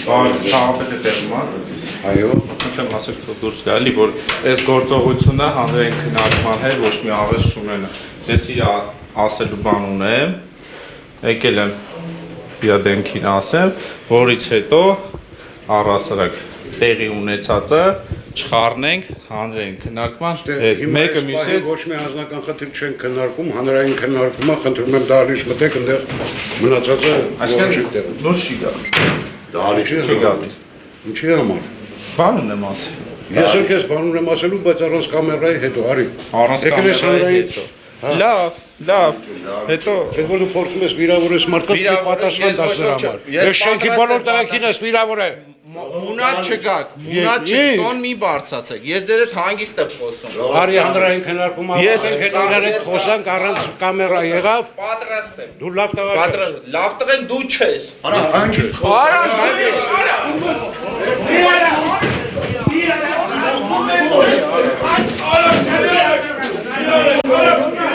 Քաղաքը տեղում է։ Այո, խնդրեմ ասեք դուրս գալի, որ այս գործողությունը հանրային քննարկման հետ ոչ մի աղերս չունենա։ Ես իր ասելու բան ունեմ, եկել եմ իր դեմքին ասեմ, որից հետո առհասարակ տեղի ունեցածը չխառնենք հանրային քննարկման հետ։ Մեկը մյուսը ոչ մի հանրական խնդիր չեն քննարկում, հանրային քննարկումը, խնդրում եմ դահլիճ մտեք, այնտեղ մնացածը այսինքն դուրս չի գա։ Դահլիճը չի գալի։ Ինչի համար։ Բան ունեմ ասել։ Ես էլ քեզ բան ունեմ ասելու, բայց առանց կամերայի հետո, արի։ Առանց կամերայի հետո։ Լավ, հետո Այդ որ դու փորձում ես վիրավորես մարդկանց, մի պատասխան տաս նրա համար։ Ես շենքի բոլոր տեղեքին ես վիրավոր է։ Մունատ չգաք, մունատ չտոն մի բարձացեք, ես ձեր հետ հանգիստ եմ խոսում։ Արի հանրային քննարկում ավարտենք, հետո իրար հետ խոսանք առանց կամերա եղավ։ Պատրաստ եմ։ Դու լավ տղա ես։ Լավ տղեն դու չես։ Արա հանգիստ Արա,